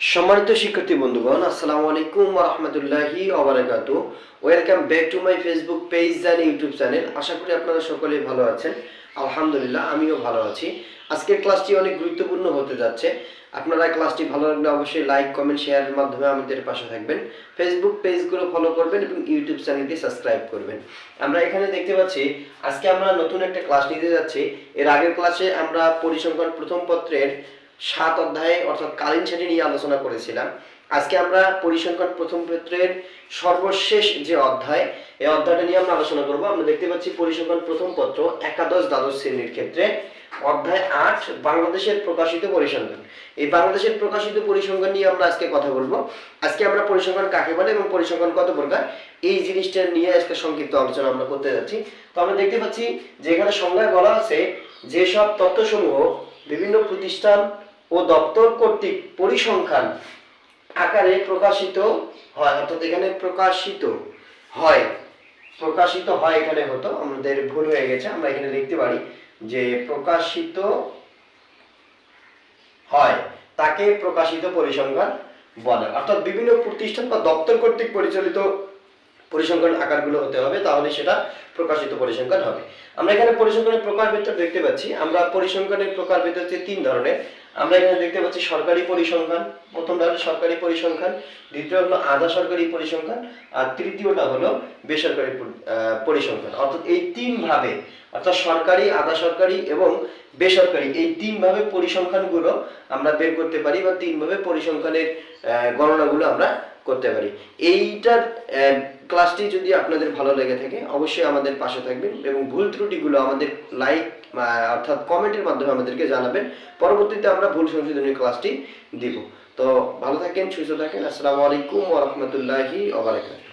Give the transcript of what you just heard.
সম্মানিত শিক্ষার্থী বন্ধুগণ, আসসালামু আলাইকুম ওয়া রাহমাতুল্লাহি ওয়া বারাকাতুহু। Welcome back to my Facebook page and YouTube channel. আশা করি আপনারা সকলেই ভালো আছেন। আলহামদুলিল্লাহ, আমিও ভালো আছি। আজকের ক্লাসটি অনেক গুরুত্বপূর্ণ হতে যাচ্ছে। আপনারা ক্লাসটি ভালো লাগলে অবশ্যই লাইক, কমেন্ট, শেয়ারের মাধ্যমে আমাদের পাশে থাকবেন। ফেসবুক পেজগুলো ফলো করবেন এবং ইউটিউব চ্যানেলটি সাবস্ক্রাইব করবেন। আমরা এখানে দেখতে পাচ্ছি আজকে আমরা নতুন একটা ক্লাস নিতে যাচ্ছি। এর আগের ক্লাসে আমরা পরিসংখ্যান প্রথম পত্রের 7 অধ্যায়ে অর্থাৎ কালীন শ্রেণী নিয়ে আলোচনা করেছিলাম। আজকে আমরা পরিসংখ্যান প্রথম পত্রের সর্বশেষ যে অধ্যায়, এই অধ্যায়টা নিয়ে আমরা আলোচনা করব। আমরা দেখতে পাচ্ছি পরিসংখ্যান প্রথম পত্র একাদশ দ্বাদশ শ্রেণীর ক্ষেত্রে অধ্যায় 8 বাংলাদেশের প্রকাশিত পরিসংখ্যান। এই বাংলাদেশের প্রকাশিত পরিসংখ্যান নিয়ে আমরা আজকে কথা বলবো। আজকে আমরা পরিসংখ্যান কাকে বলে এবং পরিসংখ্যান কত প্রকার, এই জিনিসটা নিয়ে আজকে সংক্ষিপ্ত আলোচনা আমরা করতে যাচ্ছি। তো আমরা দেখতে পাচ্ছি যে এখানে সংজ্ঞায় বলা আছে যেসব তথ্যসমূহ বিভিন্ন প্রতিষ্ঠান ও দপ্তর কর্তৃক পরিসংখ্যান আকারে প্রকাশিত হয়, অর্থাৎ এখানে প্রকাশিত হয় এখানে হতো, আমাদের ভুল হয়ে গেছে। আমরা এখানে লিখতে পারি যে প্রকাশিত হয় তাকে প্রকাশিত পরিসংখ্যান বলে। অর্থাৎ বিভিন্ন প্রতিষ্ঠান বা দপ্তর কর্তৃক পরিচালিত পরিসংখ্যান আকারগুলো হতে হবে, তাহলে সেটা প্রকাশিত পরিসংখ্যান হবে। আমরা এখানে পরিসংখ্যানের প্রকারভেদ দেখতে পাচ্ছি। আমরা পরিসংখ্যানের প্রকারভেদ হচ্ছে 3 ধরনের। আমরা এখানে দেখতে পাচ্ছি সরকারি পরিসংখ্যান, প্রথমটা হলো সরকারি পরিসংখ্যান, দ্বিতীয় হলো আধা সরকারি পরিসংখ্যান, আর তৃতীয়টা হলো বেসরকারি পরিসংখ্যান। অর্থাৎ এই 3 ভাবে, অর্থাৎ সরকারি, আধা সরকারি এবং বেসরকারি, এই 3 ভাবে পরিসংখ্যানগুলো আমরা বের করতে পারি বা 3 ভাবে পরিসংখ্যানের গণনাগুলো আমরা করতে পারি। এইটার ক্লাসটি যদি আপনাদের ভালো লেগে থাকে অবশ্যই আমাদের পাশে থাকবেন এবং ভুল ত্রুটিগুলো আমাদের লাইক অর্থাৎ কমেন্টের মাধ্যমে আমাদেরকে জানাবেন। পরবর্তীতে আমরা ভুল সংশোধনী ক্লাসটি দিব। তো ভালো থাকেন, সুস্থ থাকেন। আসসালামু আলাইকুম ওয়া রাহমাতুল্লাহি ওয়া বারাকাতুহু।